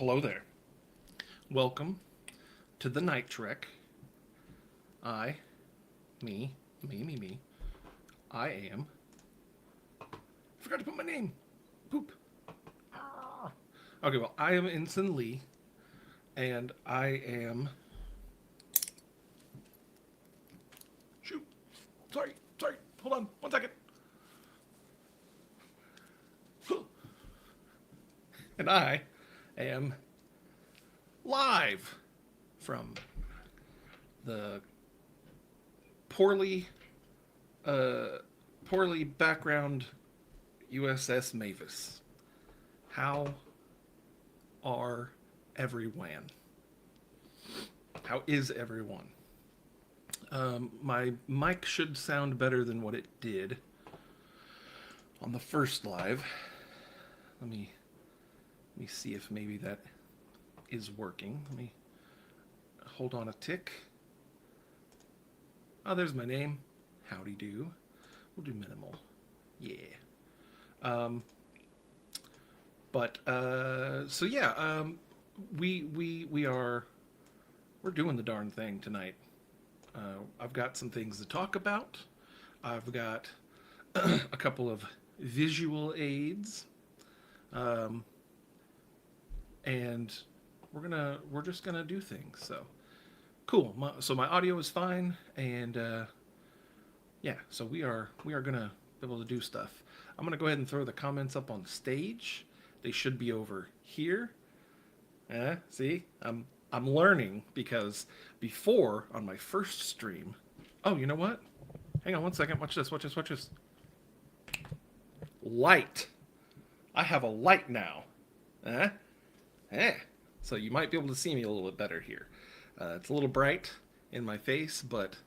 Hello there. Welcome to the Night Trek. I, me. I am. Forgot to put my name. Poop. Ah. Okay, well, I am Ensign Lee, and I am. Shoot. Sorry. Hold on. 1 second. And I am live from the poorly, uh, poorly background USS Mavis. How are everyone? How is everyone? My mic should sound better than what it did on the first live. Let me see if maybe that is working. Let me hold on a tick. Oh, there's my name. Howdy do. We'll do minimal. Yeah. Um, so yeah, we're doing the darn thing tonight. I've got some things to talk about. I've got a couple of visual aids, um, and we're just gonna do things. So cool. So my audio is fine, and yeah, so we are gonna be able to do stuff. I'm gonna go ahead and throw the comments up on stage. They should be over here. See, I'm learning because before on my first stream. Oh, you know what? Hang on 1 second. Watch this. Watch this. Light. I have a light now. Eh? Eh. So you might be able to see me a little bit better here. It's a little bright in my face, but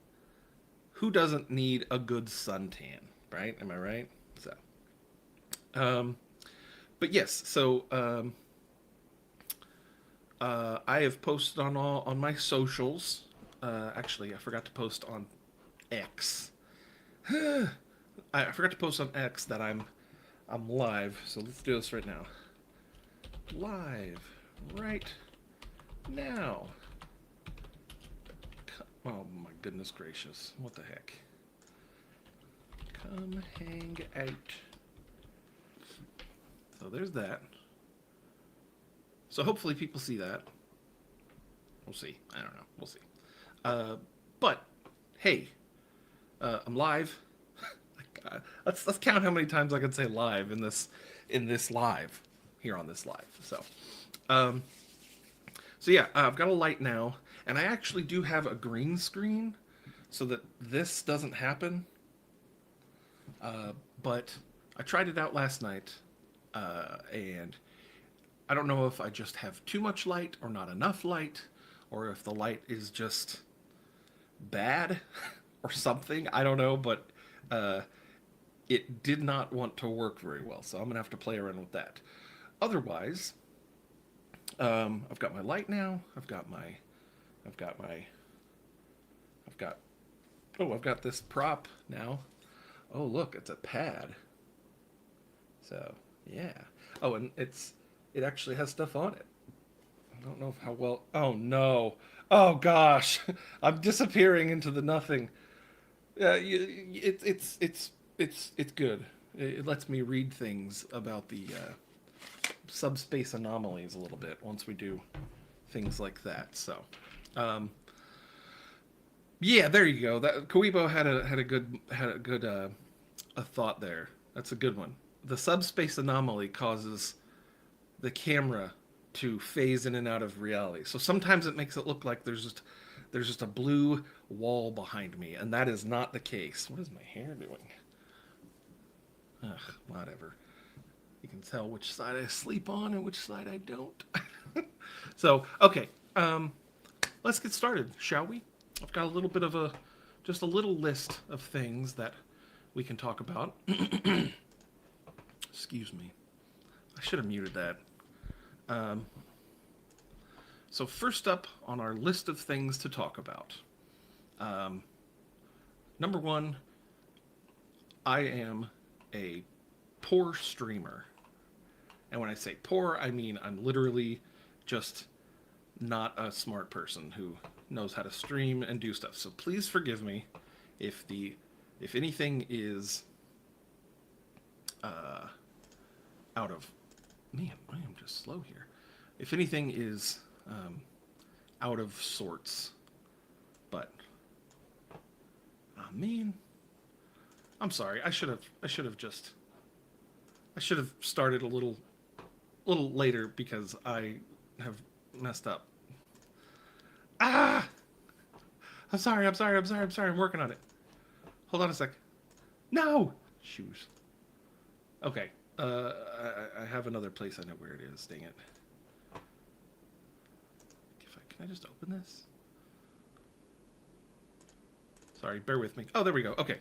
who doesn't need a good suntan, right? Am I right? So, um, but yes. So I have posted on my socials. Actually, I forgot to post on X. I forgot to post on X that I'm live. So let's do this right now. Live right now. Oh my goodness gracious! What the heck? Come hang out. So there's that. So hopefully people see that. We'll see. I don't know. We'll see. But hey, I'm live. Let's count how many times I can say live in this live here on this live. Um, so yeah, I've got a light now, and I actually do have a green screen, so that this doesn't happen. But I tried it out last night, and I don't know if I just have too much light or not enough light, or if the light is just bad or something. I don't know, but uh, it did not want to work very well, so I'm gonna have to play around with that. Otherwise, I've got my light now. I've got my, I've got, oh, I've got this prop now. Oh, look, it's a pad. So yeah. Oh, and it actually has stuff on it. I don't know how well. Oh no. Oh gosh, I'm disappearing into the nothing. It's good. It lets me read things about the subspace anomalies a little bit once we do things like that. So, um, yeah, there you go. That Koibo had a good a thought there. That's a good one. The subspace anomaly causes the camera to phase in and out of reality. So sometimes it makes it look like there's just a blue wall behind me, and that is not the case. What is my hair doing? Ugh, whatever. You can tell which side I sleep on and which side I don't. So, okay, let's get started, shall we? I've got a little bit of just a little list of things that we can talk about. Excuse me. I should have muted that. Um, so first up on our list of things to talk about, um, number one, I am a poor streamer. And when I say poor, I mean I'm literally just not a smart person who knows how to stream and do stuff. So please forgive me if anything is out of, man, I am just slow here. If anything is out of sorts, but man, I'm sorry. I should have started a little later because I have messed up. Ah! I'm sorry. I'm working on it. Hold on a sec. No! Shoes. Okay. I have another place I know where it is. Dang it. Can I just open this? Sorry, bear with me. Oh, there we go. Okay.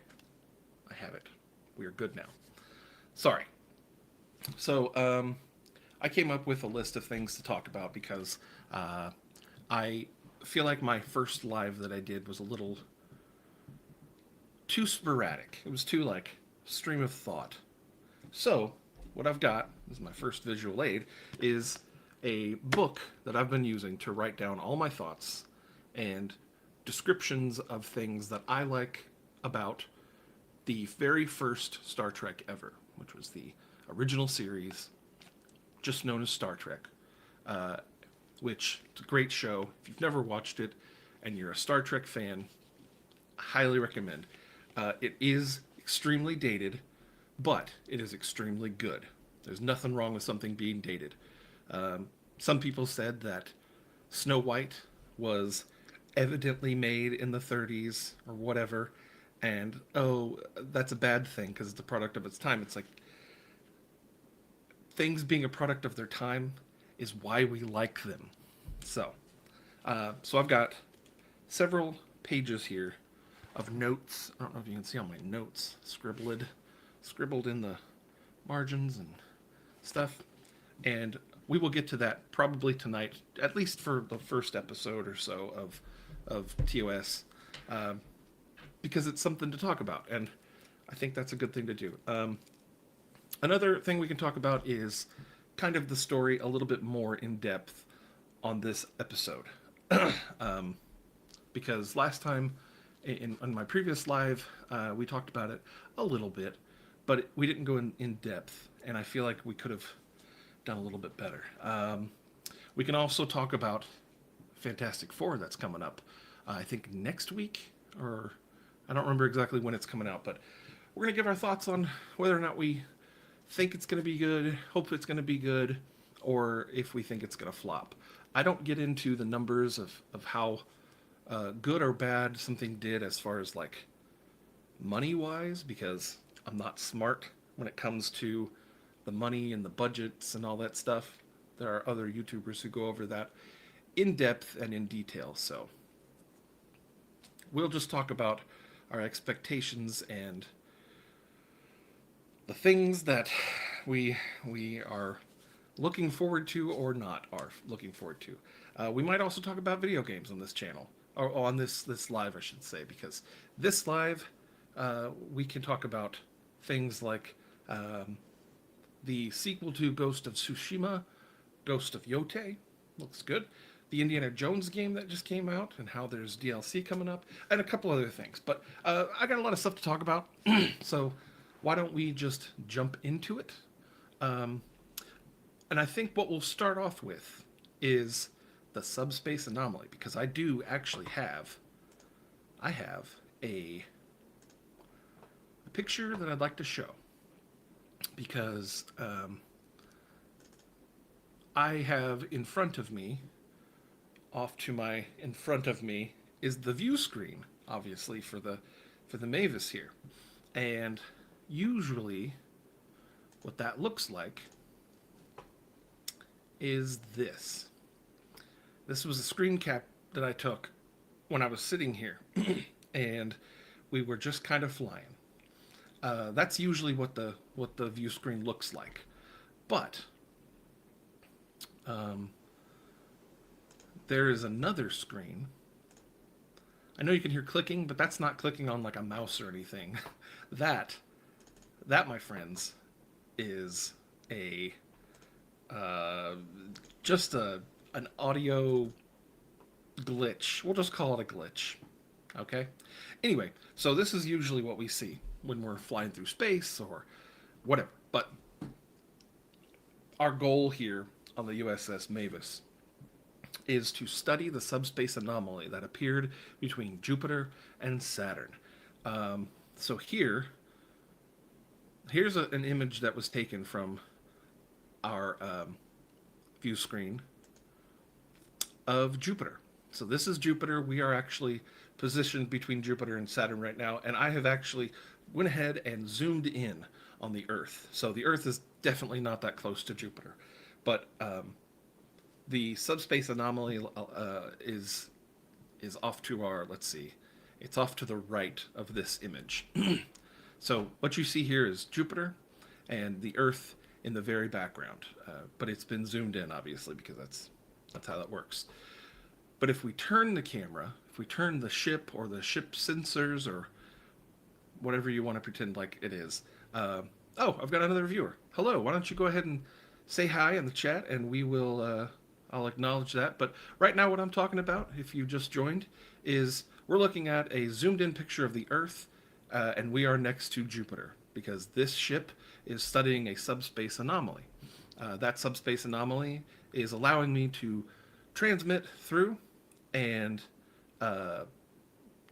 I have it. We are good now. Sorry. So, I came up with a list of things to talk about because I feel like my first live that I did was a little too sporadic. It was too, like, stream of thought. So, what I've got, this is my first visual aid, is a book that I've been using to write down all my thoughts and descriptions of things that I like about the very first Star Trek ever, which was the original series, just known as Star Trek, which is a great show. If you've never watched it and you're a Star Trek fan, I highly recommend. It is extremely dated, but it is extremely good. There's nothing wrong with something being dated. Some people said that Snow White was evidently made in the 30s or whatever, and oh, that's a bad thing because it's a product of its time. It's like things being a product of their time is why we like them. So I've got several pages here of notes. I don't know if you can see all my notes scribbled in the margins and stuff. And we will get to that probably tonight, at least for the first episode or so of TOS, because it's something to talk about, and I think that's a good thing to do. Another thing we can talk about is kind of the story a little bit more in depth on this episode. Because last time, in my previous live, we talked about it a little bit, but we didn't go in depth, and I feel like we could have done a little bit better. We can also talk about Fantastic Four that's coming up, I think next week, or I don't remember exactly when it's coming out, but we're going to give our thoughts on whether or not we think it's going to be good, hope it's going to be good, or if we think it's going to flop. I don't get into the numbers of how good or bad something did as far as like money-wise, because I'm not smart when it comes to the money and the budgets and all that stuff. There are other YouTubers who go over that in depth and in detail, so we'll just talk about our expectations and the things that we are looking forward to or not are looking forward to. We might also talk about video games on this channel, or on this live, I should say, because this live, we can talk about things like the sequel to Ghost of Tsushima, Ghost of Yote, looks good. The Indiana Jones game that just came out and how there's DLC coming up, and a couple other things. But I got a lot of stuff to talk about, so why don't we just jump into it? And I think what we'll start off with is the subspace anomaly, because I do actually have a picture that I'd like to show, because I have in front of me, in front of me is the view screen, obviously, for the Mavis here. And usually what that looks like is this. This was a screen cap that I took when I was sitting here and we were just kind of flying. That's usually what the view screen looks like. But there is another screen. I know you can hear clicking, but that's not clicking on like a mouse or anything. That, my friends, is just a an audio glitch. We'll just call it a glitch. Okay? Anyway, so this is usually what we see when we're flying through space or whatever. But our goal here on the USS Mavis is to study the subspace anomaly that appeared between Jupiter and Saturn. So here's an image that was taken from our view screen of Jupiter. So this is Jupiter. We are actually positioned between Jupiter and Saturn right now, and I have actually went ahead and zoomed in on the Earth. So the Earth is definitely not that close to Jupiter, but the subspace anomaly is off to our, let's see, it's off to the right of this image. So what you see here is Jupiter and the Earth in the very background, but it's been zoomed in, obviously, because that's how that works. But if we turn the camera, if we turn the ship or the ship sensors or whatever you want to pretend like it is, oh, I've got another viewer. Hello, why don't you go ahead and say hi in the chat, and we will. I'll acknowledge that. But right now, what I'm talking about, if you just joined, is we're looking at a zoomed-in picture of the Earth, and we are next to Jupiter because this ship is studying a subspace anomaly. That subspace anomaly is allowing me to transmit through and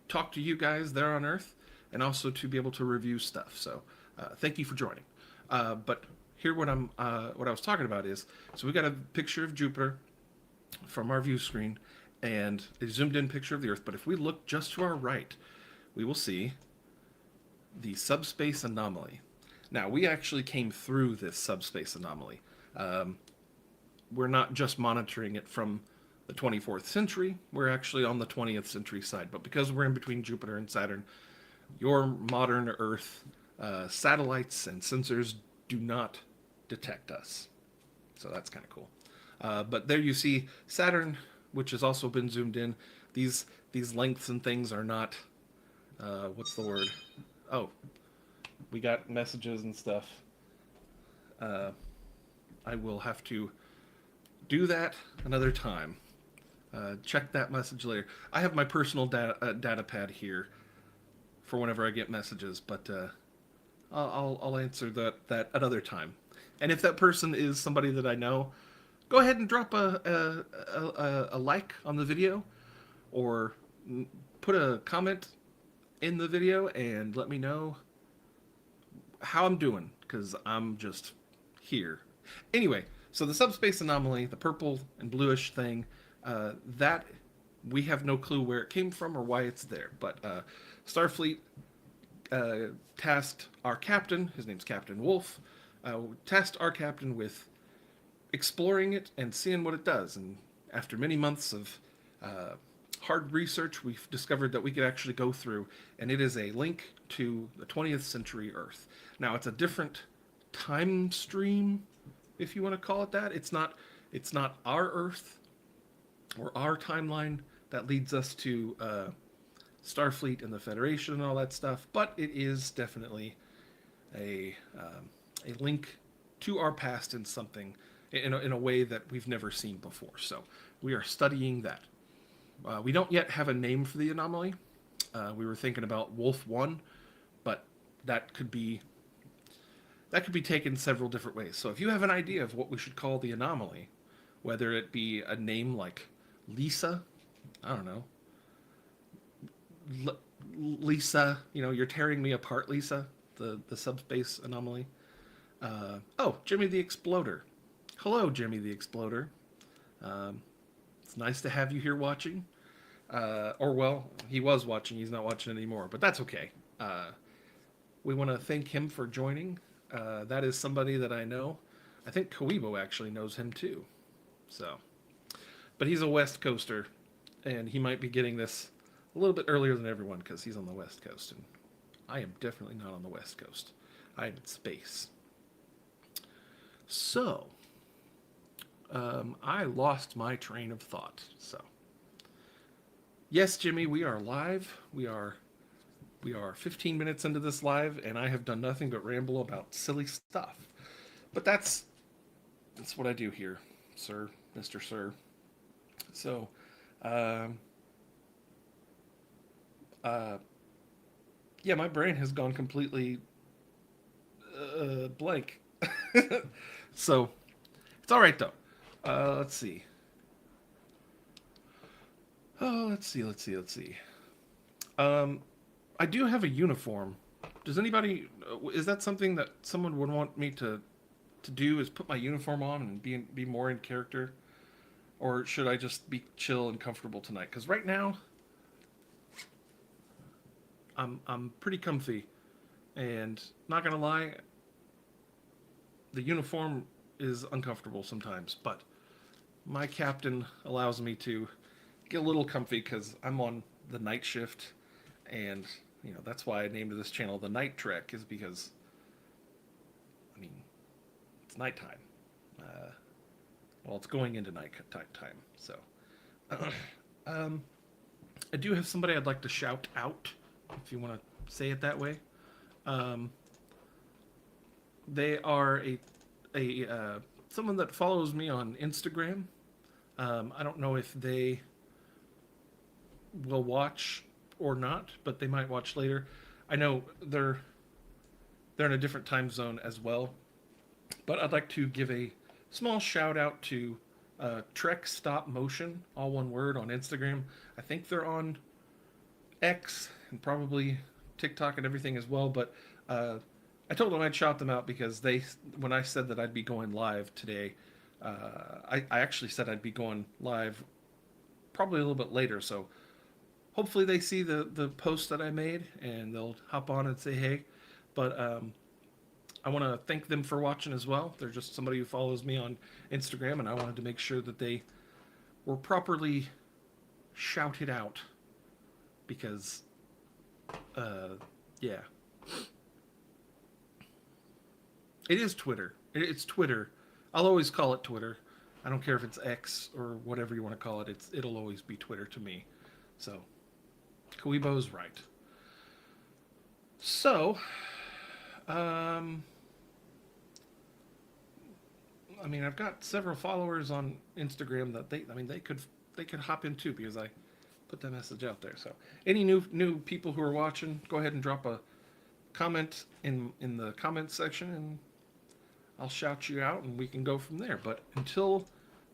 talk to you guys there on Earth, and also to be able to review stuff. So thank you for joining. But here, what I was talking about is, so we got a picture of Jupiter from our view screen and a zoomed in picture of the Earth. But if we look just to our right, we will see the subspace anomaly. Now, we actually came through this subspace anomaly. We're not just monitoring it from the 24th century, we're actually on the 20th century side. But because we're in between Jupiter and Saturn, your modern Earth satellites and sensors do not detect us. So that's kind of cool. But there you see Saturn, which has also been zoomed in. These lengths and things are not, what's the word? Oh, we got messages and stuff. I will have to do that another time. Check that message later. I have my personal data pad here for whenever I get messages, but I'll answer that another time. And if that person is somebody that I know, go ahead and drop a like on the video, or put a comment in the video and let me know how I'm doing, because I'm just here. Anyway, so the subspace anomaly, the purple and bluish thing, that we have no clue where it came from or why it's there. But Starfleet tasked our captain, his name's Captain Wolf, tasked our captain with exploring it and seeing what it does. And after many months of hard research, we've discovered that we could actually go through, and it is a link to the 20th century Earth. Now, it's a different time stream, if you want to call it that. It's not our Earth or our timeline that leads us to Starfleet and the Federation and all that stuff, but it is definitely a link to our past in something, in a way that we've never seen before. So we are studying that. We don't yet have a name for the anomaly. We were thinking about Wolf 1, but that could be taken several different ways. So if you have an idea of what we should call the anomaly, whether it be a name like Lisa, I don't know, Lisa, you're tearing me apart, Lisa, the subspace anomaly. Oh, Jimmy the Exploder. Hello, Jimmy the Exploder. It's nice to have you here watching. Or, well, he was watching. He's not watching anymore, but that's okay. We want to thank him for joining. That is somebody that I know. I think Koibo actually knows him too. So, but he's a West Coaster, and he might be getting this a little bit earlier than everyone because he's on the West Coast, and I am definitely not on the West Coast. I am in space. So, I lost my train of thought. So, yes, Jimmy, we are live. We are 15 minutes into this live, and I have done nothing but ramble about silly stuff. But that's what I do here, sir, Mr. Sir. So, um, uh, yeah, my brain has gone completely blank. So it's all right though. Let's see. Oh, let's see. Um, I do have a uniform. Does anybody? Is that something that someone would want me to do? Is put my uniform on and be more in character, or should I just be chill and comfortable tonight? Because right now I'm pretty comfy, and not gonna lie, the uniform is uncomfortable sometimes, but my captain allows me to get a little comfy because I'm on the night shift, and that's why I named this channel the Night Trek, is because I mean it's nighttime. Uh, well, it's going into night time, so um, I do have somebody I'd like to shout out, if you want to say it that way. Um, they are a someone that follows me on Instagram. I don't know if they will watch or not, but they might watch later. I know they're in a different time zone as well, but I'd like to give a small shout out to Trek Stop Motion, all one word, on Instagram. I think they're on X and probably TikTok and everything as well. But I told them I'd shout them out because when I said that I'd be going live today, I actually said I'd be going live probably a little bit later. So hopefully they see the post that I made and they'll hop on and say hey. But I want to thank them for watching as well. They're just somebody who follows me on Instagram, and I wanted to make sure that they were properly shouted out because, uh, yeah, it is Twitter. It's Twitter. I'll always call it Twitter. I don't care if it's X or whatever you want to call it. It'll always be Twitter to me. So, Kuibo's right. So, um, I mean, I've got several followers on Instagram that they could hop in too because I put that message out there. So, any new people who are watching, go ahead and drop a comment in the comment section, and I'll shout you out, and we can go from there. But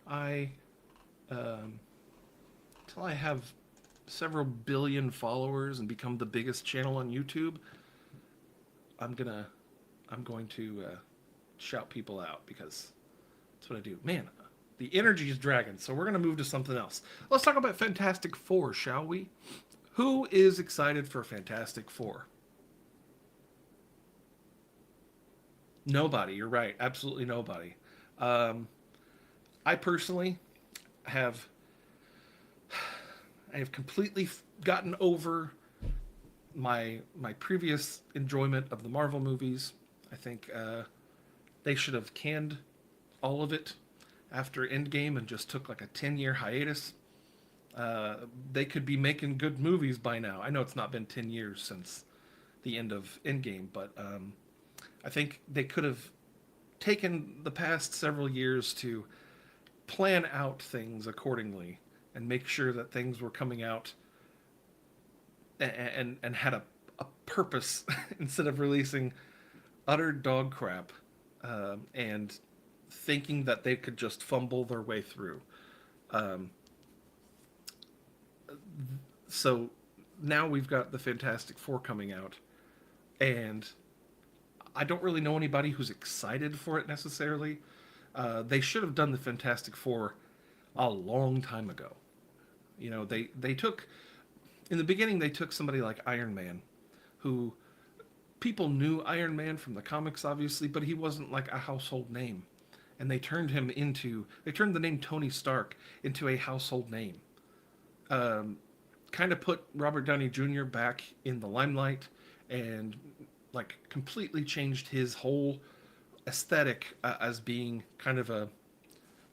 I um, until I have several billion followers and become the biggest channel on YouTube, I'm gonna I'm going to shout people out because that's what I do. Man, the energy is dragging, so we're gonna move to something else. Let's talk about Fantastic Four, shall we? Who is excited for Fantastic Four? Nobody. You're right. Absolutely nobody. Um, I personally have I have completely gotten over my previous enjoyment of the Marvel movies. I think they should have canned all of it after Endgame and just took like a 10-year hiatus. They could be making good movies by now. I know it's not been 10 years since the end of Endgame, but I think they could have taken the past several years to plan out things accordingly and make sure that things were coming out and had a purpose instead of releasing utter dog crap and thinking that they could just fumble their way through. Um, so now we've got the Fantastic Four coming out, and I don't really know anybody who's excited for it necessarily. They should have done the Fantastic Four a long time ago. They took in the beginning they took somebody like Iron Man, who people knew Iron Man from the comics obviously, but he wasn't like a household name, and they turned the name Tony Stark into a household name. Um, Kind of put Robert Downey Jr. back in the limelight and like completely changed his whole aesthetic as being kind of a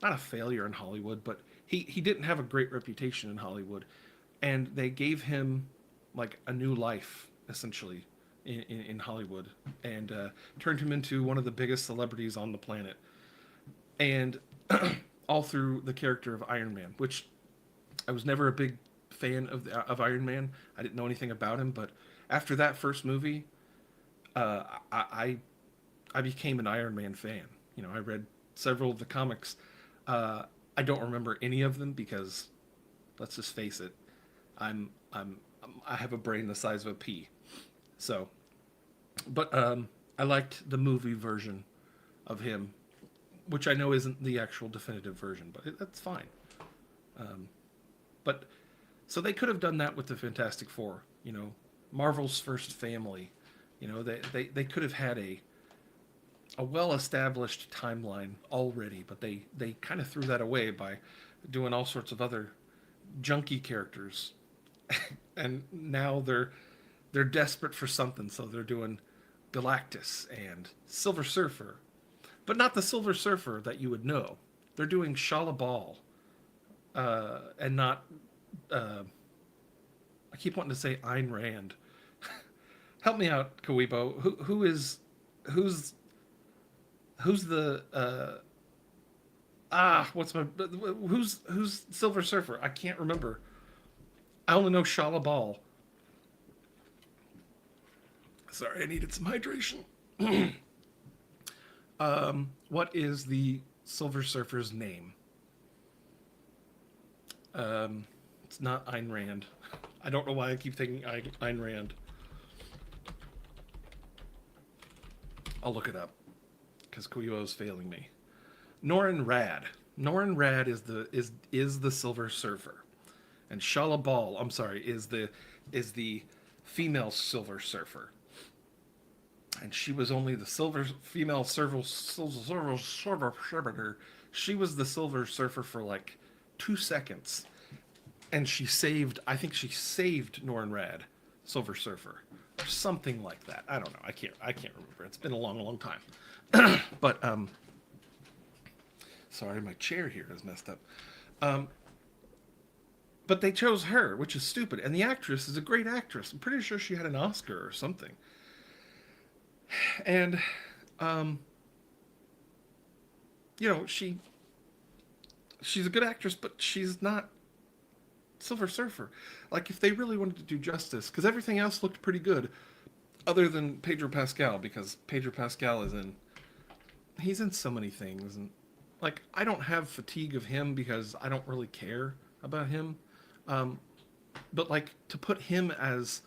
not a failure in Hollywood, but he didn't have a great reputation in Hollywood, and they gave him like a new life essentially in Hollywood and turned him into one of the biggest celebrities on the planet, and all through the character of Iron Man, which I was never a big fan of Iron Man. I didn't know anything about him, but after that first movie, uh, I I became an Iron Man fan. You know, I read several of the comics. Uh, I don't remember any of them because, let's just face it, I'm I have a brain the size of a pea. So, but I liked the movie version of him, which I know isn't the actual definitive version, but that's fine. Um, but so they could have done that with the Fantastic Four. You know, Marvel's first family. You know, they could have had a well established timeline already, but they kind of threw that away by doing all sorts of other junky characters, and now they're desperate for something, so they're doing Galactus and Silver Surfer, but not the Silver Surfer that you would know. They're doing Shala Ball, and not. I keep wanting to say Ayn Rand. Help me out, Kawibo. Who's who's the what's my who's Silver Surfer? I can't remember. I only know Shala Ball. Sorry, I needed some hydration. What is the Silver Surfer's name? It's not Ayn Rand. I don't know why I keep thinking Ayn Rand. I'll look it up because Kuyo is failing me. Norrin Rad. Norrin Rad is the Silver Surfer, and Shala Ball. I'm sorry, is the female Silver Surfer, and she was only the silver female surfer. She was the Silver Surfer for like 2 seconds, and she saved. I think she saved Norrin Rad, Silver Surfer, or something like that. I don't know. I can't remember. It's been a long time. But sorry, my chair here is messed up. Um, but they chose her, which is stupid. And the actress is a great actress. I'm pretty sure she had an Oscar or something. And um, you know, she's a good actress, but she's not Silver Surfer. Like if they really wanted to do justice, because everything else looked pretty good, other than Pedro Pascal, because Pedro Pascal he's in so many things, and like I don't have fatigue of him because I don't really care about him. Um, but like to put him as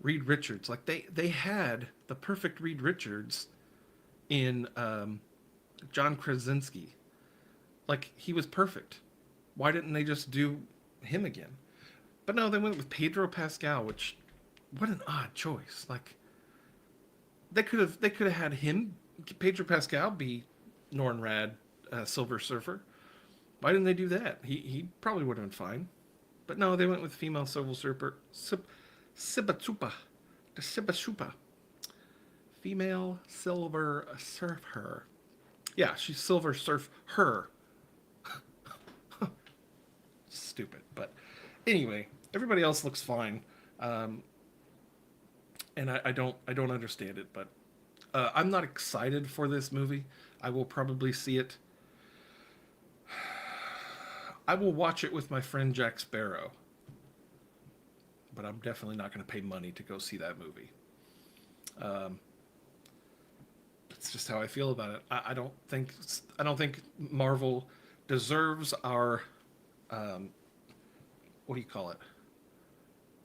Reed Richards, like they had the perfect Reed Richards in John Krasinski. Like he was perfect. Why didn't they just do him again? But no, they went with Pedro Pascal, which what an odd choice. Like they could have had him, Pedro Pascal, be Norrin Rad, Silver Surfer. Why didn't they do that? He probably would have been fine. But no, they went with female Silver Surfer, Sibatupa, the Sibasupa, female Silver Surfer. Yeah, she's Silver Surf her. Stupid, but anyway, everybody else looks fine, um, and I don't understand it. But I'm not excited for this movie. I will probably see it. I will watch it with my friend Jack Sparrow, but I'm definitely not going to pay money to go see that movie. Um, that's just how I feel about it. I don't think Marvel deserves our um, what do you call it?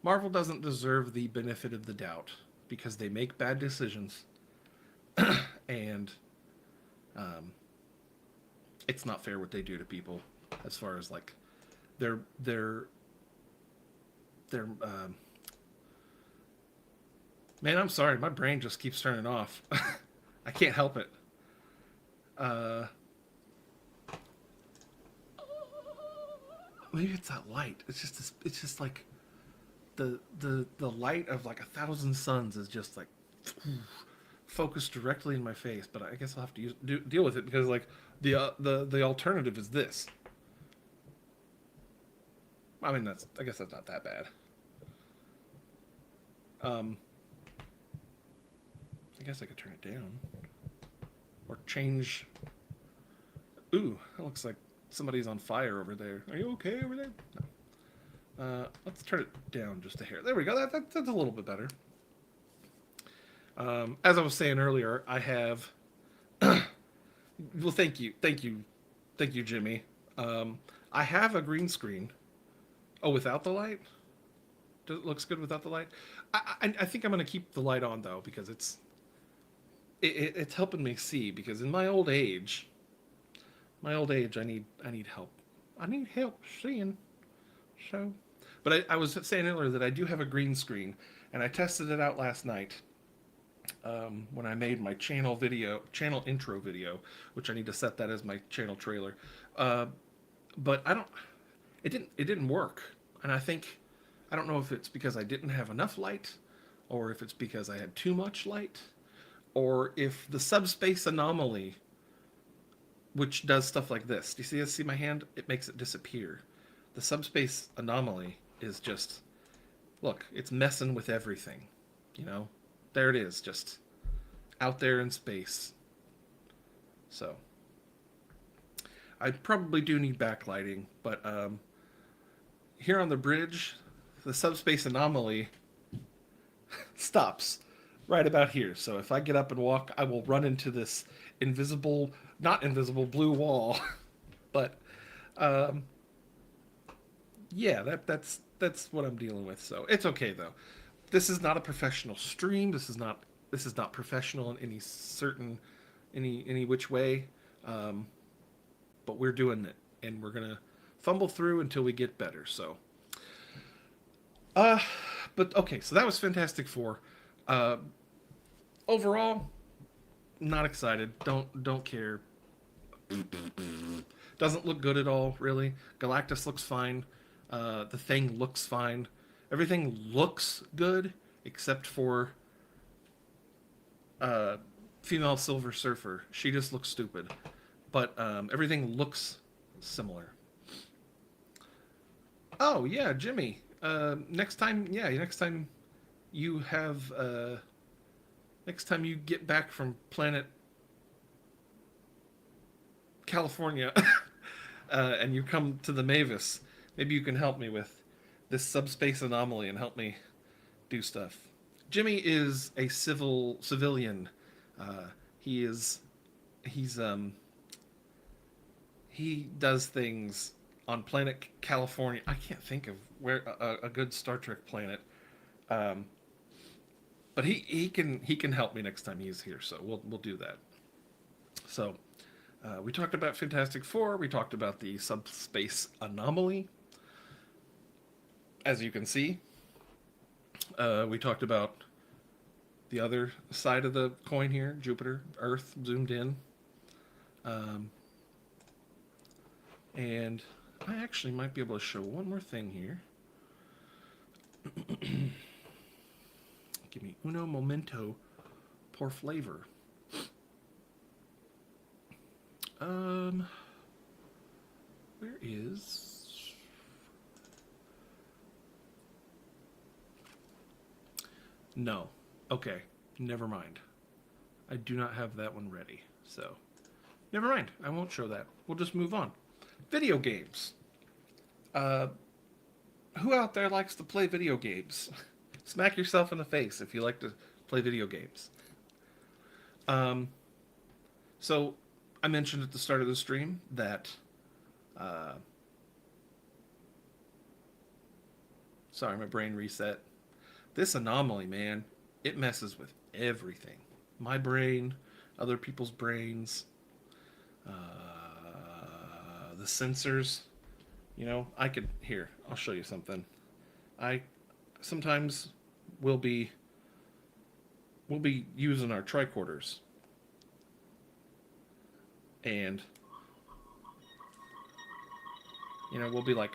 Marvel doesn't deserve the benefit of the doubt because they make bad decisions, and um, it's not fair what they do to people as far as like their their their man. I'm sorry, my brain just keeps turning off. I can't help it. Uh, Maybe it's that light. It's just like the light of like 1,000 suns is just like focused directly in my face. But I guess I'll have to deal with it because like the alternative is this. I mean I guess that's not that bad. Um, I guess I could turn it down or change. Ooh, that looks like somebody's on fire over there. Are you okay over there? No. Let's turn it down just a hair. There we go. That's a little bit better. As I was saying earlier, I have. Well, thank you, Jimmy. Um, I have a green screen. Oh, without the light? Does it looks good without the light? I think I'm gonna keep the light on though because it's helping me see. Because in my old age, I need help. I need help seeing. So, but I was saying earlier that I do have a green screen, and I tested it out last night when I made my channel intro video, which I need to set that as my channel trailer. Uh, but I don't. It didn't work, and I don't know if it's because I didn't have enough light, or if it's because I had too much light, or if the subspace anomaly, which does stuff like this. Do you see my hand? It makes it disappear. The subspace anomaly is just look. It's messing with everything. You know, there it is, just out there in space. So I probably do need backlighting, but here on the bridge, the subspace anomaly stops right about here. So if I get up and walk, I will run into this invisible, not invisible, blue wall. But um, yeah, that's what I'm dealing with. So it's okay though. This is not a professional stream. This is not professional in any certain any which way. Um, but we're doing it, and we're gonna fumble through until we get better. So, uh, but okay. So that was Fantastic Four. Uh, overall, not excited. Don't care. Doesn't look good at all, really. Galactus looks fine. The Thing looks fine. Everything looks good except for uh, female Silver Surfer. She just looks stupid. But everything looks similar. Oh yeah, Jimmy. Next time you have, next time you get back from planet California, and you come to the Mavis, maybe you can help me with this subspace anomaly and help me do stuff. Jimmy is a civilian. Uh, he is he's he does things on planet California. I can't think of where a good Star Trek planet. Um, but he can help me next time he's here. So we'll do that. So we talked about Fantastic Four. We talked about the subspace anomaly. As you can see, we talked about the other side of the coin here, Jupiter, Earth zoomed in. Um, and I actually might be able to show one more thing here. Give me uno momento por flavor. Um, where is... No. Okay, never mind. I do not have that one ready, so never mind. I won't show that. We'll just move on. Video games. Uh, who out there likes to play video games? Smack yourself in the face if you like to play video games. Um, so I mentioned at the start of the stream that, uh, sorry, my brain reset. This anomaly, man, it messes with everything. My brain, other people's brains, the sensors. You know, I could here. I'll show you something. I sometimes will be using our tricorders, and you know we'll be like,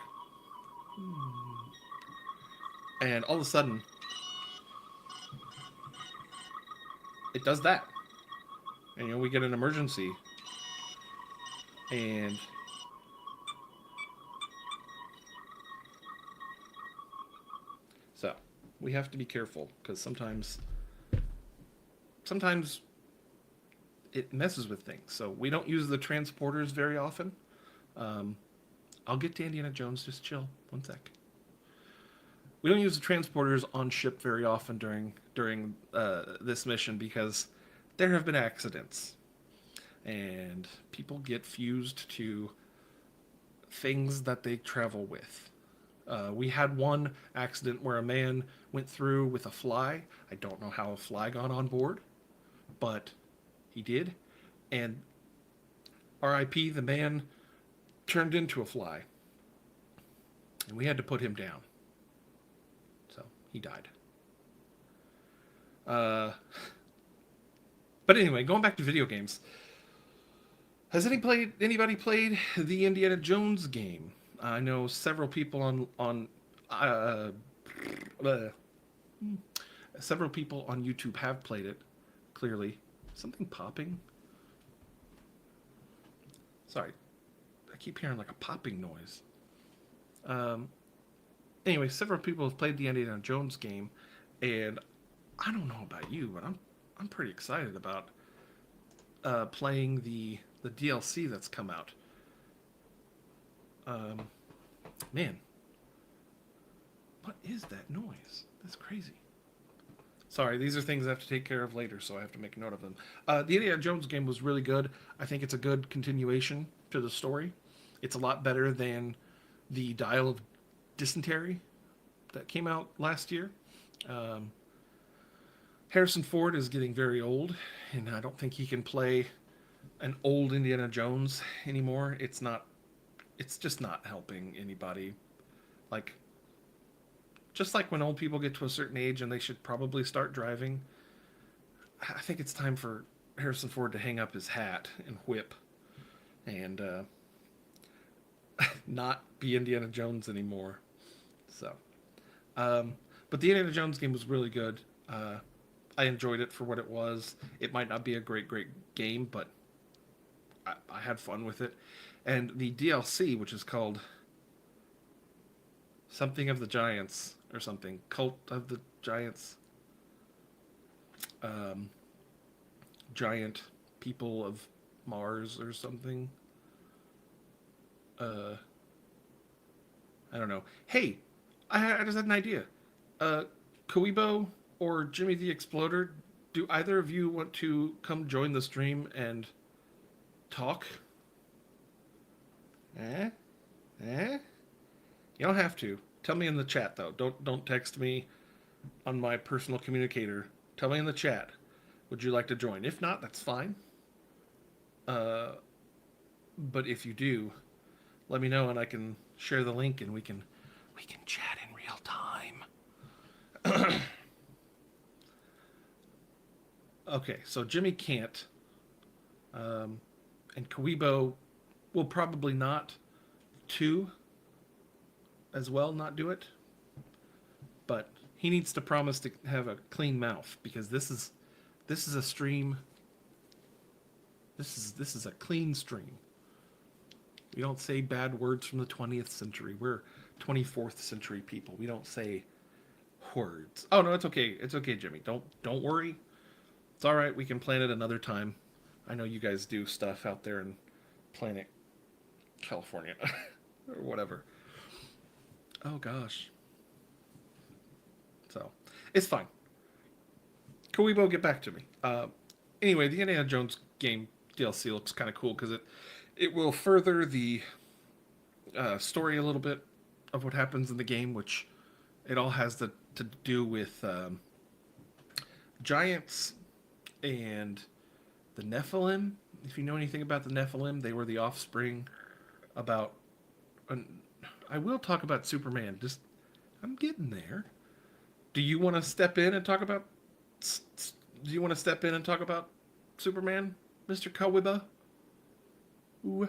and all of a sudden it does that, and you know we get an emergency, and so we have to be careful because sometimes it messes with things. So we don't use the transporters very often. Um, I'll get to Indiana Jones. Just chill. One sec. we don't use the transporters on ship very often during this mission because there have been accidents and people get fused to things that they travel with. We had one accident where a man went through with a fly. I don't know how a fly got on board, but he did. And RIP, the man turned into a fly. And we had to put him down. So he died. But anyway, going back to video games. Has anybody played the Indiana Jones game? I know several people on several people on YouTube have played it. Clearly, something popping. Sorry, I keep hearing like a popping noise. Anyway, several people have played the Indiana Jones game, and I don't know about you, but I'm pretty excited about playing the DLC that's come out. Man, what is that noise? That's crazy. Sorry, these are things I have to take care of later, so I have to make a note of them. The Indiana Jones game was really good. I think it's a good continuation to the story. It's a lot better than the Dial of Dysentery that came out last year. Harrison Ford is getting very old, and I don't think he can play an old Indiana Jones anymore. It's just not helping anybody. Like, just like when old people get to a certain age and they should probably start driving, I think it's time for Harrison Ford to hang up his hat and whip and not be Indiana Jones anymore. So, but the Indiana Jones game was really good. I enjoyed it for what it was. It might not be a great game, but I had fun with it. And the DLC, which is called something of the Giants or something, Cult of the Giants, Giant People of Mars or something. I don't know. Hey, I just had an idea. Koibo or Jimmy the Exploder, do either of you want to come join the stream and talk? You don't have to. Tell me in the chat though. Don't text me on my personal communicator. Tell me in the chat. Would you like to join? If not, that's fine. But if you do, let me know and I can share the link and we can chat in real time. Okay, so Jimmy can't. And Koibo will probably not as well not do it. But he needs to promise to have a clean mouth because this is a stream. This is a clean stream. We don't say bad words from the 20th century. We're 24th century people. We don't say words. Oh no, it's okay. It's okay, Jimmy. Don't worry. It's all right. We can plan it another time. I know you guys do stuff out there in Planet California or whatever. Oh gosh. So it's fine. Koibo, get back to me. Anyway, the Indiana Jones game DLC looks kind of cool because it will further the story a little bit of what happens in the game, which it all has to do with giants and the Nephilim. If you know anything about the Nephilim, they were the offspring about... I will talk about Superman. I'm getting there. Do you want to step in and talk about... Do you want to step in and talk about Superman, Mr. Koibo? Ooh.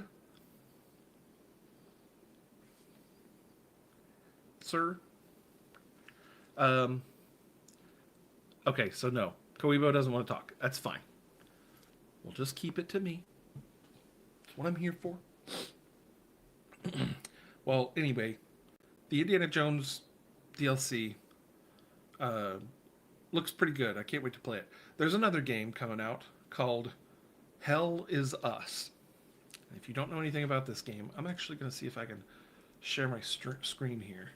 Sir? Okay, so no. Koibo doesn't want to talk. That's fine. We'll just keep it to me. That's what I'm here for. Well, anyway, the Indiana Jones DLC looks pretty good. I can't wait to play it. There's another game coming out called Hell Is Us. If you don't know anything about this game, I'm actually going to see if I can share my screen here.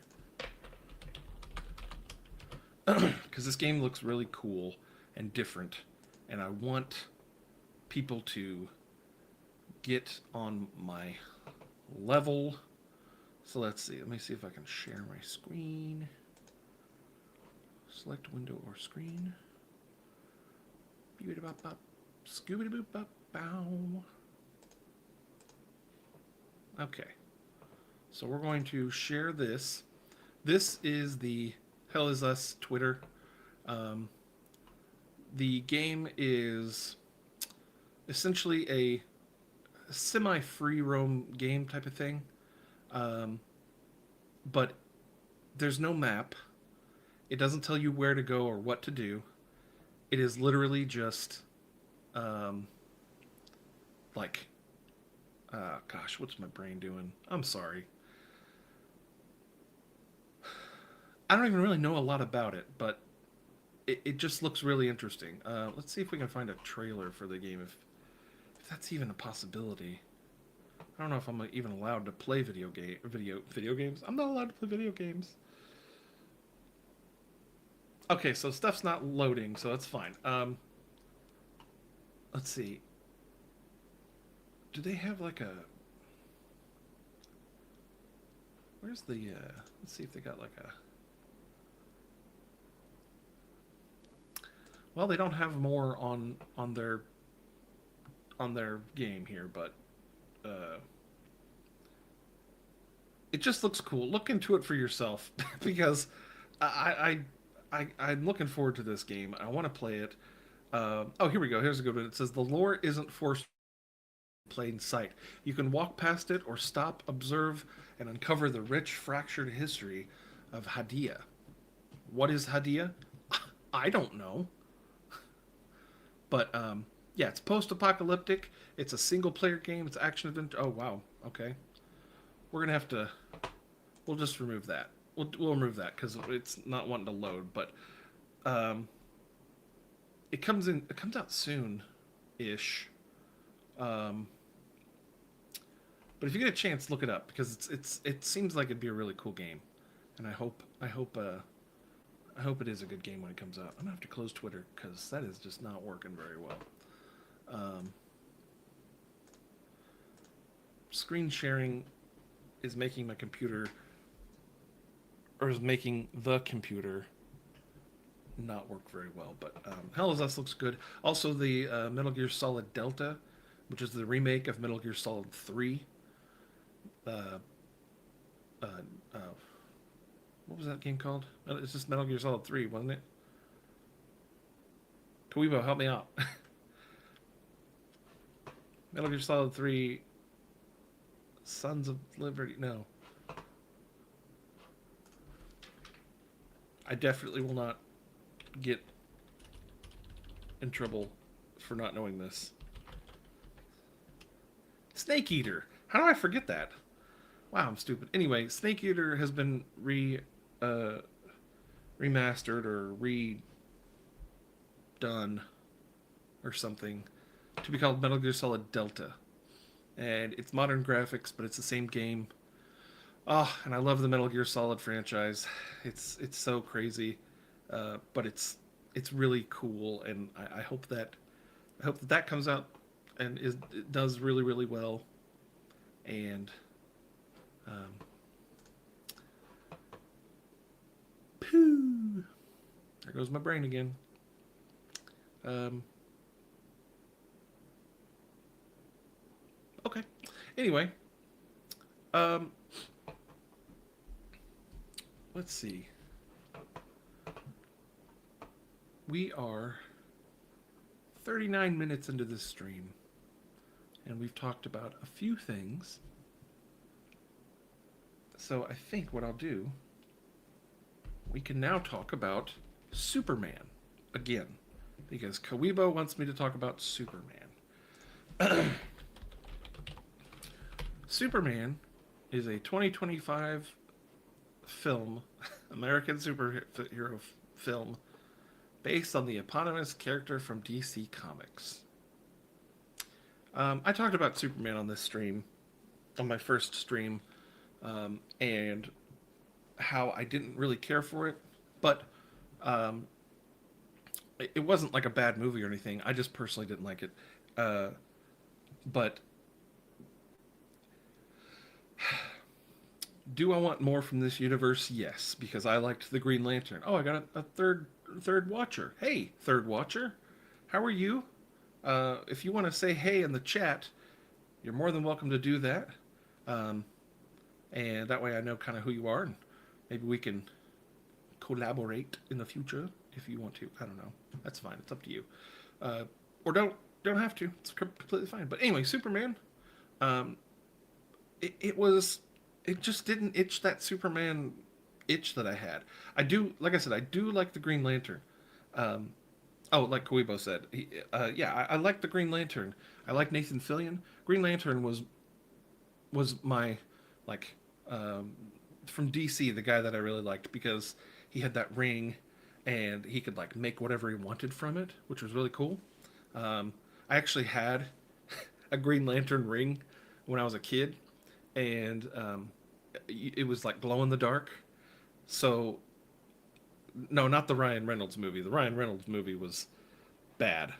because this game looks really cool and different, and I want people to get on my level. So let's see. Let me see if I can share my screen. Select window or screen. Scooby boop bop bow. Okay. So we're going to share this. This is the Hell Is Us Twitter. The game is essentially a semi-free roam game type of thing, but there's no map. It doesn't tell you where to go or what to do. It is literally just um, like, gosh, what's my brain doing? I'm sorry. I don't even really know a lot about it, but it just looks really interesting. Let's see if we can find a trailer for the game, if that's even a possibility. I don't know if I'm even allowed to play video games. I'm not allowed to play video games. Okay, so stuff's not loading, so that's fine. Let's see. Do they have like a? Where's the? Let's see if they got like a. Well, they don't have more on their game here, but uh, it just looks cool. Look into it for yourself because I'm looking forward to this game. I want to play it. Oh, here we go. Here's a good one. It says the lore isn't forced in plain sight. You can walk past it or stop, observe, and uncover the rich, fractured history of Hadia. What is Hadia? I don't know. But yeah, it's post-apocalyptic. It's a single-player game. It's action adventure. Oh wow. Okay, we're gonna have to. We'll just remove that. We'll remove that because it's not wanting to load. But um, it comes in. It comes out soon, ish. Um, but if you get a chance, look it up because it seems like it'd be a really cool game, and I hope it is a good game when it comes out. I'm gonna have to close Twitter because that is just not working very well. Um, Screen sharing is making my computer, or is making the computer not work very well. But Hell is Us looks good. Also, the Metal Gear Solid Delta, which is the remake of Metal Gear Solid 3. Uh, uh, uh, what was that game called? It's just Metal Gear Solid 3, wasn't it? Koibo, help me out. Metal Gear Solid 3, Sons of Liberty. No. I definitely will not get in trouble for not knowing this. Snake Eater. How do I forget that? Wow, I'm stupid. Anyway, Snake Eater has been remastered or redone or something to be called Metal Gear Solid Delta. And it's modern graphics, but it's the same game. Oh, and I love the Metal Gear Solid franchise. It's so crazy, but it's really cool, and I hope that that comes out and it does really really well. And um, poo, there goes my brain again. Um, okay. Anyway, um, let's see. We are 39 minutes into this stream, and we've talked about a few things. So I think what I'll do, we can now talk about Superman again, because Kawibo wants me to talk about Superman. Superman is a 2025 film, American superhero film, based on the eponymous character from DC Comics. I talked about Superman on this stream, on my first stream, and how I didn't really care for it, but Um, it wasn't like a bad movie or anything. I just personally didn't like it. Uh, but do I want more from this universe? Yes, because I liked the Green Lantern. Oh, I got a third watcher. Hey, third watcher, how are you? If you want to say hey in the chat, you're more than welcome to do that. Um, and that way I know kind of who you are, and maybe we can collaborate in the future if you want to. I don't know. That's fine. It's up to you. Uh, or don't have to. It's completely fine. But anyway, Superman. Um, it was it just didn't itch that Superman itch that I had. I do, like I said, I do like the Green Lantern. Um, oh, like Koibo said, yeah, I like the Green Lantern. I like Nathan Fillion. Green Lantern was my like um, from DC, the guy that I really liked because he had that ring and he could like make whatever he wanted from it, which was really cool. Um, I actually had a Green Lantern ring when I was a kid, and it was like glow in the dark. So no, not the Ryan Reynolds movie. The Ryan Reynolds movie was bad,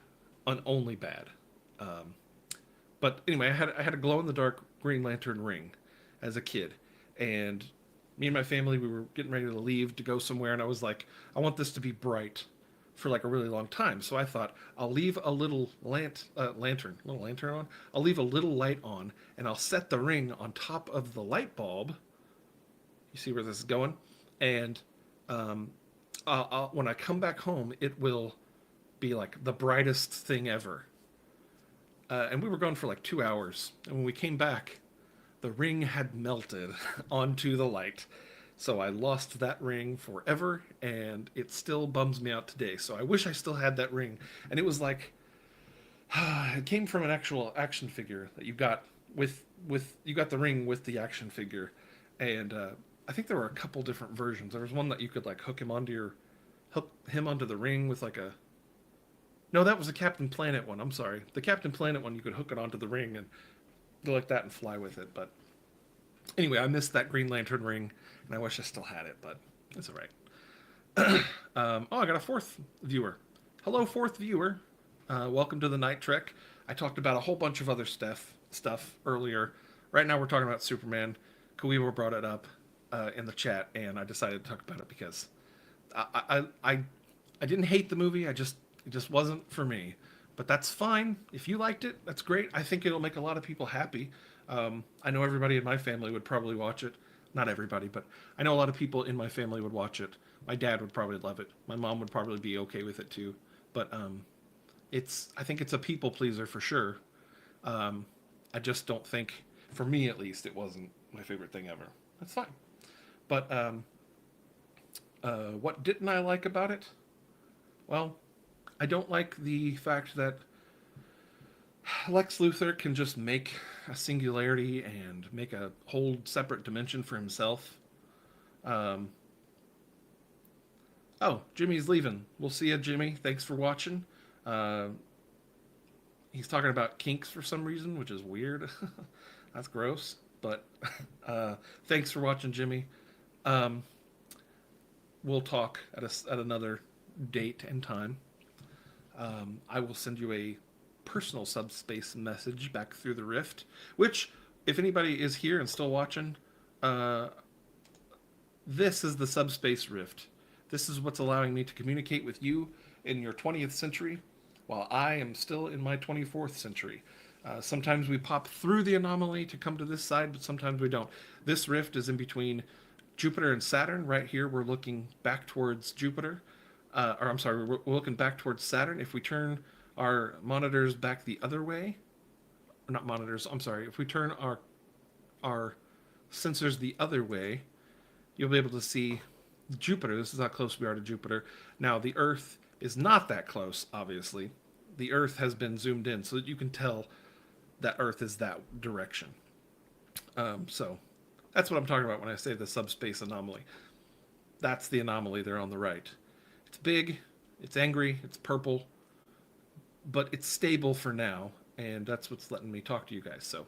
only bad. Um, but anyway, I had a glow in the dark Green Lantern ring as a kid, and me and my family we were getting ready to leave to go somewhere, and I was like, I want this to be bright for like a really long time. So I thought I'll leave a little little lantern on. I'll leave a little light on, and I'll set the ring on top of the light bulb. You see where this is going, and um, when I come back home, it will be like the brightest thing ever. And we were gone for like 2 hours, and when we came back, the ring had melted onto the light. So I lost that ring forever, and it still bums me out today. So I wish I still had that ring. And it was like it came from an actual action figure that you got with you got the ring with the action figure, and I think there were a couple different versions. There was one that you could like hook him onto the ring with like a no, that was the Captain Planet one. I'm sorry, the Captain Planet one you could hook it onto the ring and go like that and fly with it. But anyway, I missed that Green Lantern ring, and I wish I still had it, but it's all right. Oh, I got a fourth viewer. Hello, fourth viewer. Welcome to the Night Trek. I talked about a whole bunch of other stuff earlier. Right now, we're talking about Superman. Kawiwa brought it up in the chat, and I decided to talk about it because I didn't hate the movie. It just wasn't for me. But that's fine. If you liked it, that's great. I think it'll make a lot of people happy. I know everybody in my family would probably watch it. Not everybody, but I know a lot of people in my family would watch it. My dad would probably love it. My mom would probably be okay with it too. But I think it's a people pleaser for sure. Um, I just don't think, for me at least, it wasn't my favorite thing ever. That's fine. But what didn't I like about it? Well, I don't like the fact that Lex Luthor can just make a singularity and make a whole separate dimension for himself. Um, oh, Jimmy's leaving. We'll see you, Jimmy. Thanks for watching. Uh, he's talking about kinks for some reason, which is weird. That's gross. But thanks for watching, Jimmy. Um, we'll talk at another date and time. I will send you a personal subspace message back through the rift, which, if anybody is here and still watching, uh, this is the subspace rift. This is what's allowing me to communicate with you in your 20th century while I am still in my 24th century. Sometimes we pop through the anomaly to come to this side, but sometimes we don't. This rift is in between Jupiter and Saturn. Right here, we're looking back towards Jupiter. Or I'm sorry, we're looking back towards Saturn. If we turn our monitors back the other way, or not monitors, I'm sorry, if we turn our sensors the other way, you'll be able to see Jupiter. This is how close we are to Jupiter. Now, the Earth is not that close, obviously. The Earth has been zoomed in so that you can tell that Earth is that direction. So that's what I'm talking about when I say the subspace anomaly. That's the anomaly there on the right. It's big, it's angry, it's purple, but it's stable for now, and that's what's letting me talk to you guys. So,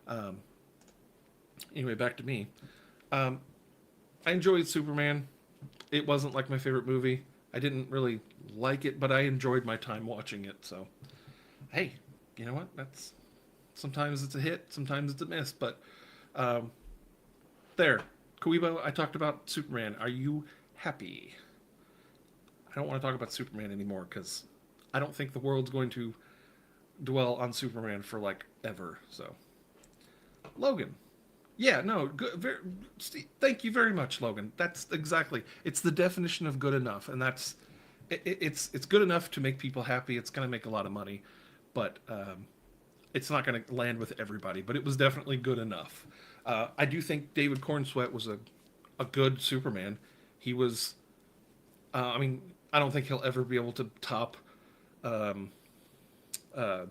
um, anyway, back to me. Um, I enjoyed Superman. It wasn't like my favorite movie. I didn't really like it, but I enjoyed my time watching it. So, hey, you know what? That's sometimes it's a hit, sometimes it's a miss. But um, there, Kuibo, I talked about Superman. Are you happy? I don't want to talk about Superman anymore because I don't think the world's going to dwell on Superman for like ever. So, Logan. Yeah, no, good, thank you very much, Logan. That's exactly. It's the definition of good enough, and it's good enough to make people happy. It's going to make a lot of money, but it's not going to land with everybody. But it was definitely good enough. I do think David Cornsweet was a good Superman. He was. I mean, I don't think he'll ever be able to top um, uh,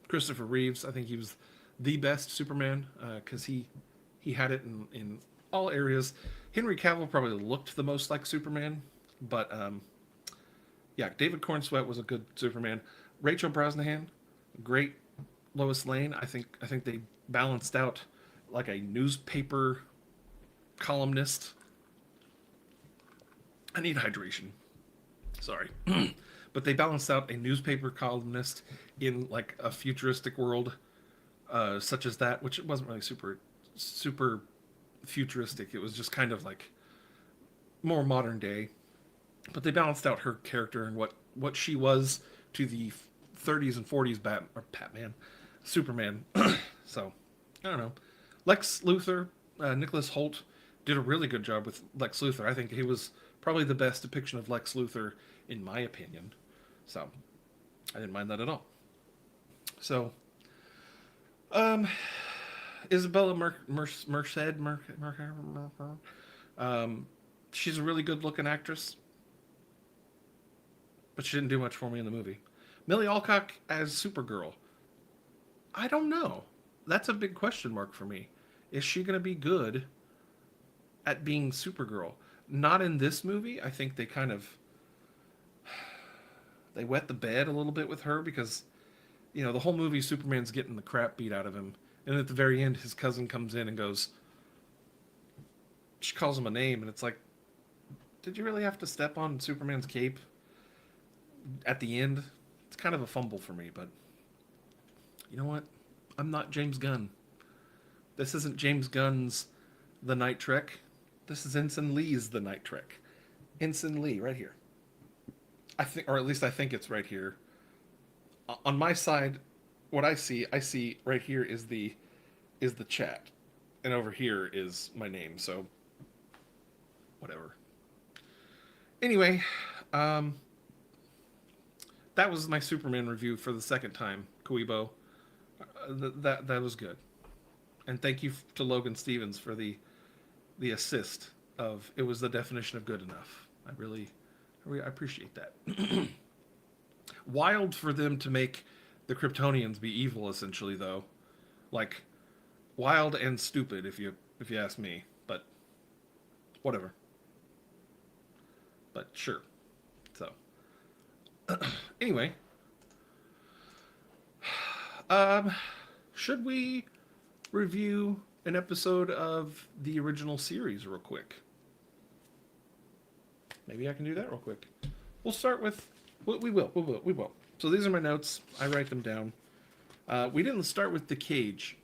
Christopher Reeves. I think he was the best Superman because he had it in all areas. Henry Cavill probably looked the most like Superman, but yeah, David Cornsweet was a good Superman. Rachel Brosnahan, great Lois Lane. I think they balanced out like a newspaper columnist. I need hydration. Sorry. But they balanced out a newspaper columnist in like a futuristic world such as that, which it wasn't really super futuristic. It was just kind of like more modern day. But they balanced out her character and what she was to the 30s and 40s Batman, Superman. So I don't know. Lex Luthor, Nicholas Holt did a really good job with Lex Luthor. I think he was probably the best depiction of Lex Luthor in my opinion. So I didn't mind that at all. So um, Isabella um, she's a really good looking actress, but she didn't do much for me in the movie. Millie Alcock as Supergirl. I don't know. That's a big question mark for me. Is she going to be good at being Supergirl? Not in this movie. I think they kind of they wet the bed a little bit with her because the whole movie Superman's getting the crap beat out of him, and at the very end his cousin comes in and goes, she calls him a name, and it's like, did you really have to step on Superman's cape at the end? It's kind of a fumble for me, but you know what? I'm not James Gunn. This isn't James Gunn's The Night Trek. This is Ensign Lee's The Night Trek. Ensign Lee, right here. I think, or at least I think it's right here. On my side, what I see right here is the chat, and over here is my name. So, whatever. Anyway, um, that was my Superman review for the second time, Kuibo. That was good, and thank you to Logan Stevens for the assist of it was the definition of good enough. I appreciate that. Wild for them to make the Kryptonians be evil, essentially, though. Like, wild and stupid, if you ask me. But whatever. But sure. So anyway, um, should we review an episode of the original series real quick? Maybe I can do that real quick. We'll start with. We will. So these are my notes. I write them down. We didn't start with the cage,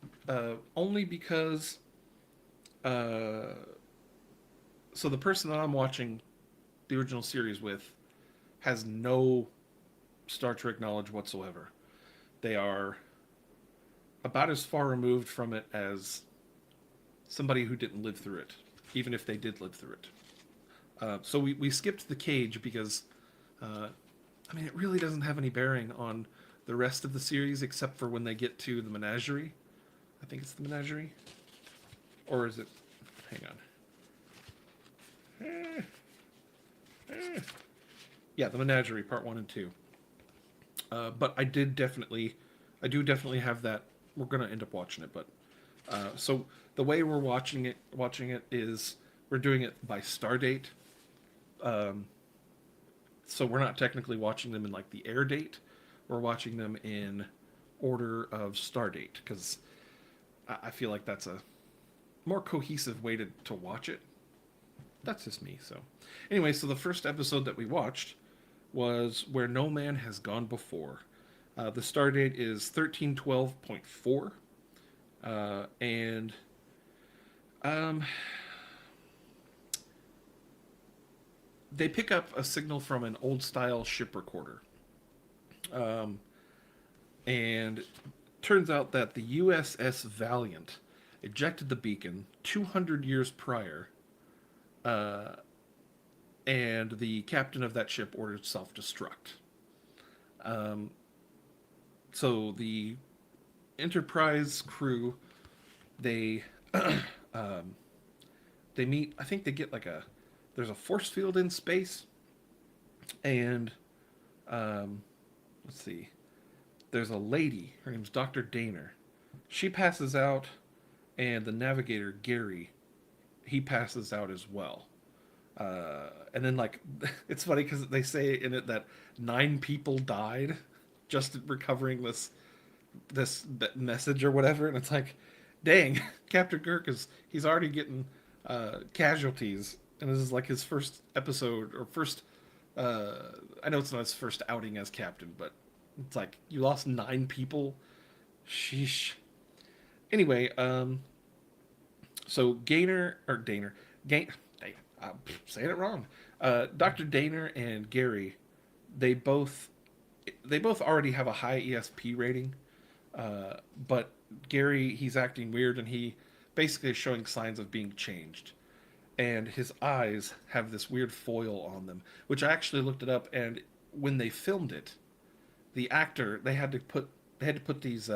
only because. So the person that I'm watching the original series with has no Star Trek knowledge whatsoever. They are about as far removed from it as somebody who didn't live through it, even if they did live through it. So we skipped the cage because, it really doesn't have any bearing on the rest of the series except for when they get to the menagerie. I think it's the menagerie. Or is it? Hang on. Yeah, the menagerie, part 1 and 2. But I do definitely have that. We're gonna end up watching it, but so the way we're watching it is we're doing it by star date. So we're not technically watching them in like the air date. We're watching them in order of star date because I feel like that's a more cohesive way to watch it. that's just me. So, anyway, so the first episode that we watched was Where No Man Has Gone Before. The star date is 1312.4, and um, they pick up a signal from an old style ship recorder. Um, and turns out that the USS Valiant ejected the beacon 200 years prior, uh, and the captain of that ship ordered self destruct. Um, so the Enterprise crew, they um, they meet. I think they get like a there's a force field in space, and um, let's see, there's a lady. Her name's Dr. Daner. She passes out, and the navigator Gary, he passes out as well. And then like it's funny because they say in it that 9 people died just recovering this message or whatever, and it's like, dang, Captain Kirk is he's already getting casualties, and this is like his first episode or first. I know it's not his first outing as captain, but it's like you lost 9 people. Sheesh. Anyway, so Gainer or Daner, Gain, I'm saying it wrong. Dr. Daner and Gary, they both they both already have a high ESP rating, but Gary he's acting weird and he basically is showing signs of being changed. And his eyes have this weird foil on them, which I actually looked it up. And when they filmed it, the actor they had to put these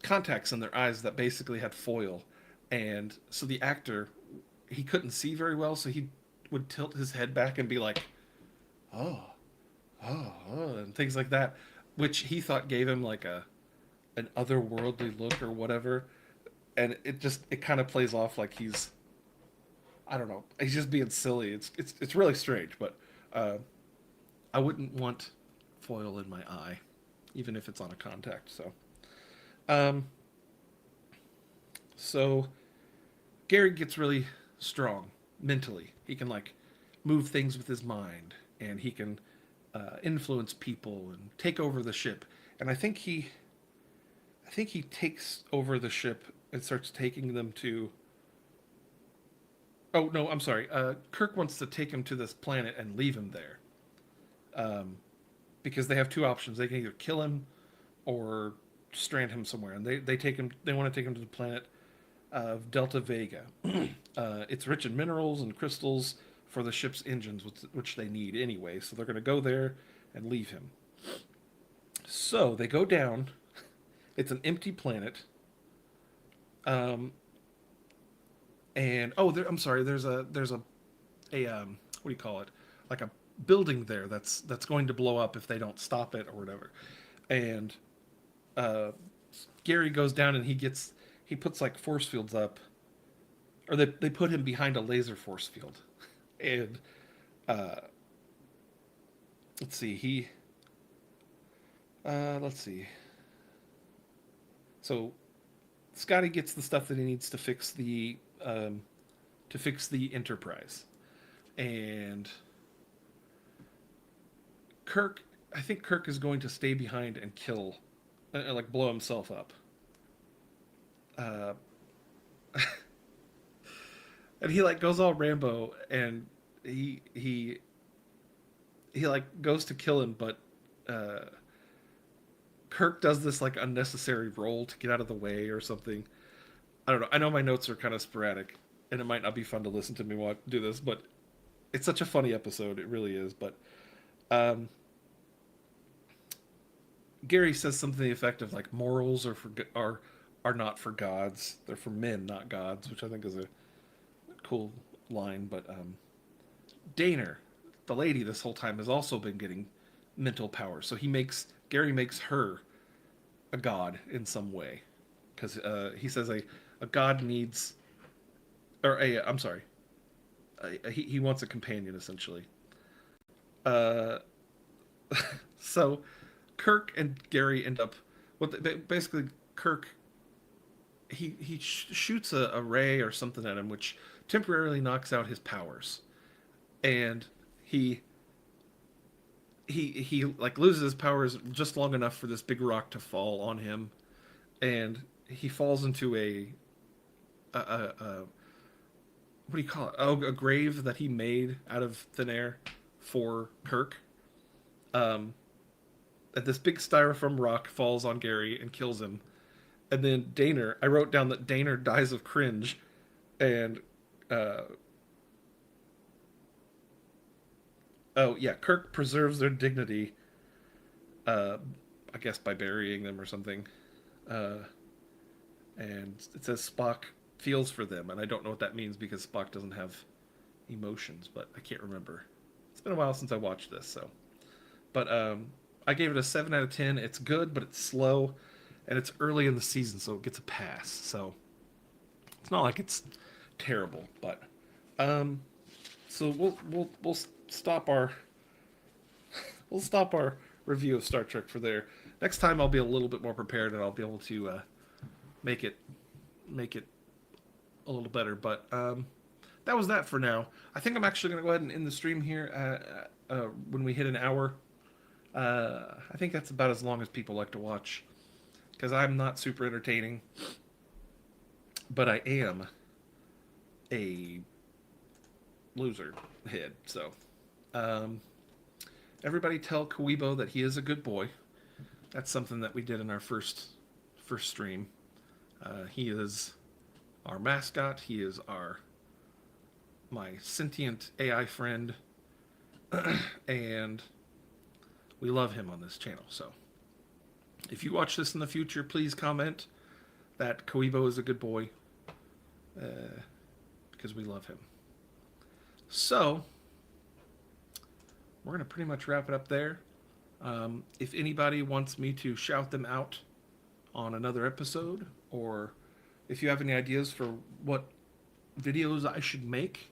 contacts in their eyes that basically had foil, and so the actor he couldn't see very well, so he would tilt his head back and be like, "Oh, oh," and things like that, which he thought gave him like a an otherworldly look or whatever, and it kind of plays off like he's I don't know he's just being silly. It's really strange, but uh, I wouldn't want foil in my eye, even if it's on a contact. Um, so Gary gets really strong mentally. He can like move things with his mind, and he can influence people and take over the ship. And I think he takes over the ship and starts taking them to. Oh no, I'm sorry. Kirk wants to take him to this planet and leave him there, um, because they have two options. They can either kill him or strand him somewhere, and they take him. They want to take him to the planet of Delta Vega. It's rich in minerals and crystals for the ship's engines, which they need anyway. So they're going to go there and leave him. So they go down. It's an empty planet. Um, and oh, I'm sorry. There's a what do you call it? Like a building there that's going to blow up if they don't stop it or whatever. And uh, Gary goes down and he puts like force fields up, or they put him behind a laser force field, and uh, let's see let's see. So Scotty gets the stuff that he needs to fix the Enterprise, and Kirk. I think Kirk is going to stay behind and kill, like blow himself up. Uh, and he like goes all Rambo, and he like goes to kill him, but uh, Kirk does this like unnecessary roll to get out of the way or something. I don't know. I know my notes are kind of sporadic, and it might not be fun to listen to me do this, but it's such a funny episode. It really is. But um, Gary says something to the effect of like morals are not for gods. They're for men, not gods, which I think is a cool line. But Daner, the lady, this whole time has also been getting mental power. So Gary makes her a god in some way, because he says a god needs, or a I'm sorry, he wants a companion essentially. Uh, so Kirk and Gary end up basically Kirk he shoots a ray or something at him, which temporarily knocks out his powers, and he he like loses his powers just long enough for this big rock to fall on him, and he falls into a what do you call it? Oh, a grave that he made out of thin air for Kirk. Um, and this big styrofoam rock falls on Gary and kills him. And then Daner, I wrote down that Daner dies of cringe, and uh, oh yeah, Kirk preserves their dignity. Uh, I guess by burying them or something. Uh, and it says Spock feels for them, and I don't know what that means because Spock doesn't have emotions, but I can't remember. It's been a while since I watched this, so. But I gave it a 7 out of 10. It's good, but it's slow, and it's early in the season, so it gets a pass. So it's not like it's terrible, but so we'll stop our we'll stop our review of Star Trek for there. Next time I'll be a little bit more prepared, and I'll be able to make it make it a little better. But that was that for now. I think I'm actually going to go ahead and end the stream here when we hit an hour. I think that's about as long as people like to watch, because I'm not super entertaining, but I am a loser head. So everybody tell Kaibo that he is a good boy. That's something that we did in our first stream. He is our mascot. He is my sentient AI friend, and we love him on this channel. So if you watch this in the future, please comment that Kaibo is a good boy, because we love him. So we're going to pretty much wrap it up there. If anybody wants me to shout them out on another episode, or if you have any ideas for what videos I should make,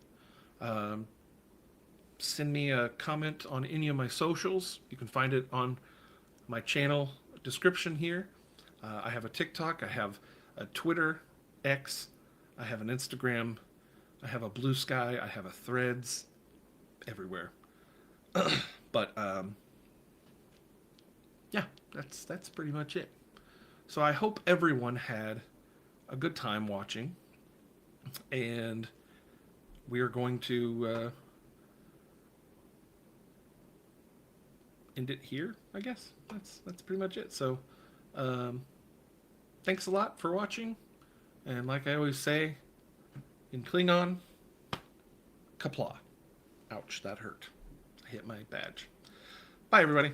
send me a comment on any of my socials. You can find it on my channel description here. I have a TikTok, I have a Twitter, X, I have an Instagram, I have a Blue Sky, I have a Threads, everywhere. But yeah, that's pretty much it. So I hope everyone had a good time watching, and we are going to end it here, I guess. That's pretty much it. So thanks a lot for watching, and like I always say in Klingon, Qapla'. Ouch, that hurt. I hit my badge. Bye, everybody.